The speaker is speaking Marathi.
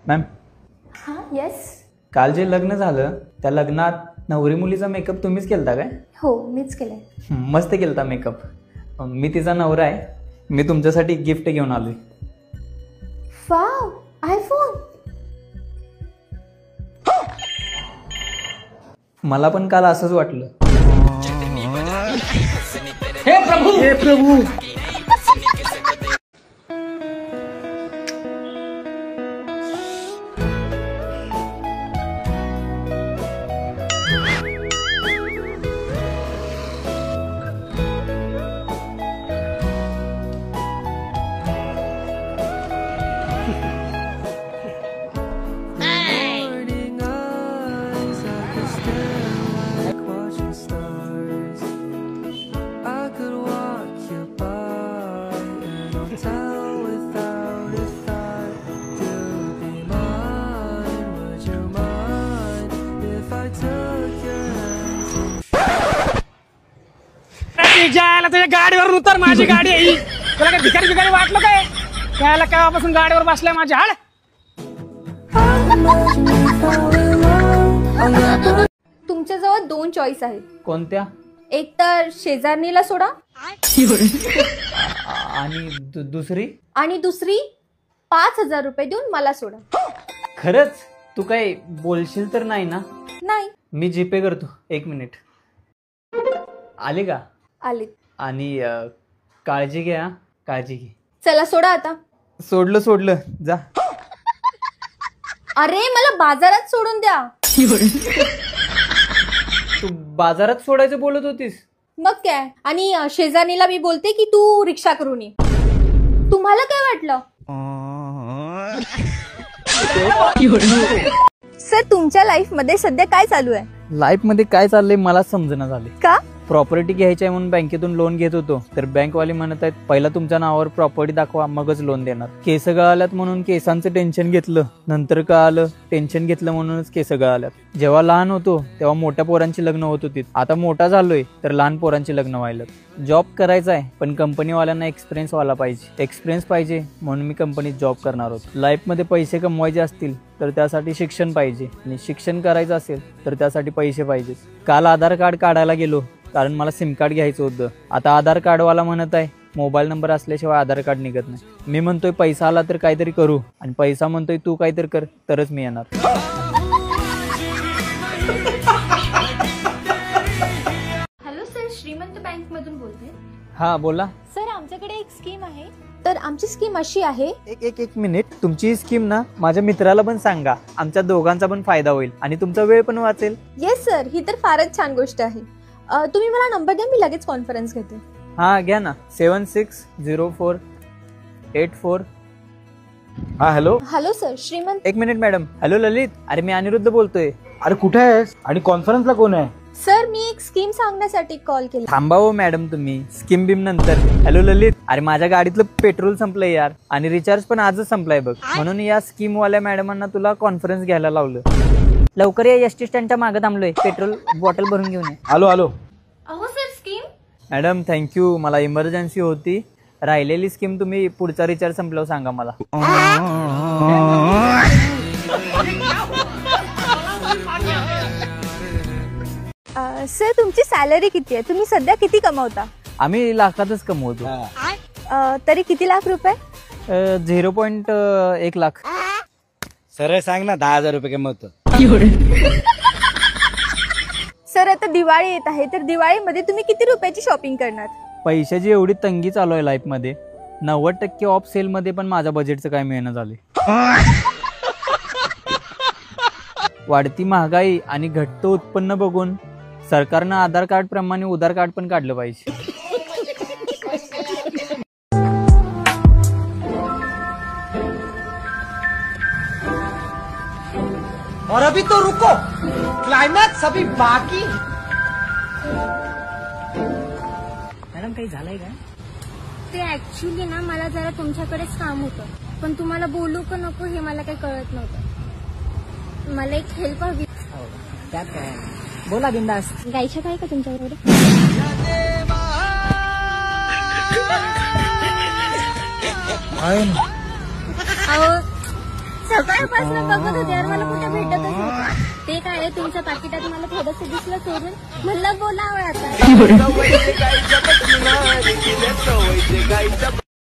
मॅम. हां येस. काल जे लग्न झालं त्या लग्नात नवरी मुलीचा मेकअप तुम्हीच केलता काय? हो मीच केलंय. मस्त केलता मेकअप. मी तिचा नवरा आहे. मी तुमच्यासाठी गिफ्ट घेऊन आलोय. Wow, iPhone. मला पण काल असंच वाटलं. हे प्रभू, हे प्रभू. जायला तुझ्या गाडीवर उतर. माझी गाडी आहे. तुला काय भिकारी भिकारी वाटलं काय? त्याला केव्हापासून गाडीवर बसलाय माझ्या. हाड. तुमच्याजवळ 2 चॉईस आहेत. कोणत्या? एक तर शेजारणीला सोडा आणि दुसरी? आणि दुसरी 5,000 रुपये देऊन मला सोडा. खरंच? तू काय बोलशील तर नाही ना? नाही. मी जीपे करतो. 1 मिनिट. आले का? आले. आणि काळजी घ्या. काळजी घे. चला सोडा आता. सोडलं जा. अरे मला बाजारात सोडून द्या. तू बाजारात सोडायचं बोलत होतीस? मग काय. आणि शेजारणीला मी बोलते की तू रिक्षा करून ये. तुम्हाला काय वाटलं? सर तुमच्या लाईफ मध्ये सध्या काय चालू आहे? लाईफ मध्ये काय चाललंय मला समजणं झाले. का? प्रॉपर्टी घ्यायची आहे म्हणून बँकेतून लोन घेत होतो तर बँकवाले म्हणत आहेत पहिला तुमच्या नावावर प्रॉपर्टी दाखवा मगच लोन देणार. केस गळाल्यात म्हणून केसांचं टेन्शन घेतलं. नंतर कळालं टेन्शन घेतलं म्हणूनच केस गळाल्यात. जेव्हा लहान होतो तेव्हा मोठ्या पोरांची लग्न होत होती. आता मोठा झालोय तर लहान पोरांची लग्न व्हायला. जॉब करायचा आहे पण कंपनीवाल्यांना एक्सपिरियन्स वाला पाहिजे. एक्सपिरियन्स पाहिजे म्हणून मी कंपनीत जॉब करणार होतो. लाईफमध्ये पैसे कमवायचे असतील तर त्यासाठी शिक्षण पाहिजे आणि शिक्षण करायचं असेल तर त्यासाठी पैसे पाहिजे. काल आधार कार्ड काढायला गेलो कारण मला सिम कार्ड घ्यायचं होतं. आता आधार कार्डवाला म्हणत आहे मोबाईल नंबर असल्याशिवाय आधार कार्ड निघत नाही. मी म्हणतोय पैसा आला तर काहीतरी करू आणि पैसा म्हणतोय तू काहीतरी कर तरच मी येणार. हॅलो सर, श्रीमंत बँक मधून बोलते. हा बोला. सर आमच्याकडे एक स्कीम आहे. तर आमची स्कीम अशी आहे. एक मिनिट. तुमची स्कीम ना माझ्या मित्राला पण सांगा. आमच्या दोघांचा पण फायदा होईल आणि तुमचा वेळ पण वाचेल. येस सर, ही तर फारच छान गोष्ट आहे. तुम्ही मला नंबर द्या, मी लगेच कॉन्फरन्स घेते. हा घ्या ना. 760484. हा हॅलो. हॅलो सर, श्रीमंत. 1 मिनिट मॅडम. हॅलो ललित. अरे मी अनिरुद्ध बोलतोय. अरे कुठे आहेस आणि कॉन्फरन्सला कोण आहे? सर मी एक स्कीम सांगण्यासाठी कॉल केला. थांबा हो मॅडम तुम्ही. स्कीम बिम नंतर. हॅलो ललित. अरे माझ्या गाडीतलं पेट्रोल संपलंय यार आणि रिचार्ज पण आजच संपलाय बघ. म्हणून या स्कीम वाल्या मॅडमांना तुला कॉन्फरन्स घ्यायला लावलं. लवकर या. एसटी स्टँडच्या मागे थांबलोय. पेट्रोल बॉटल भरून घेऊन ये. आलो. अहो सर स्कीम. Madam thank you. मला इमर्जन्सी होती. राहिलेली स्कीम तुम्ही पुढचा रिचार्ज संपल्यावर सांगा मला. सर तुमची सॅलरी किती आहे? तुम्ही सध्या किती कमवता? आम्ही लाखातच कमवतो. तरी किती लाख रुपये? 0.1 लाख. सरळ सांग ना. 10,000 रुपये कमवतो. सर आता दिवाळी येत आहे तर दिवाळीमध्ये तुम्ही किती रुपयाची शॉपिंग करणार? पैशाची एवढी तंगी चालू आहे लाईफ मध्ये. 90% ऑफ सेल मध्ये पण माझ्या बजेटचं काय मिळणं झाले. वाढती महागाई आणि घटतं उत्पन्न बघून सरकारनं आधार कार्ड प्रमाणे उधार कार्ड पण काढलं पाहिजे. और अभी तो रुको, क्लाइमैक्स अभी बाकी. मॅडम काही झालंय का? ते ऍक्च्युली ना मला जरा तुमच्याकडेच काम होतं पण तुम्हाला बोलू का नको हे मला काही कळत नव्हतं. मला एक हेल्प हवी. त्यात काय बोला बिंदास. गायच्या काय का तुमच्याबरोबर? अहो सकाळपासून बघत होते यार, मला कुठे भेटतच नव्हतं. ते काय तुमच्या पाकिटात मला थोडंसं दिसलं चोरून, म्हणलं बोलावं आता.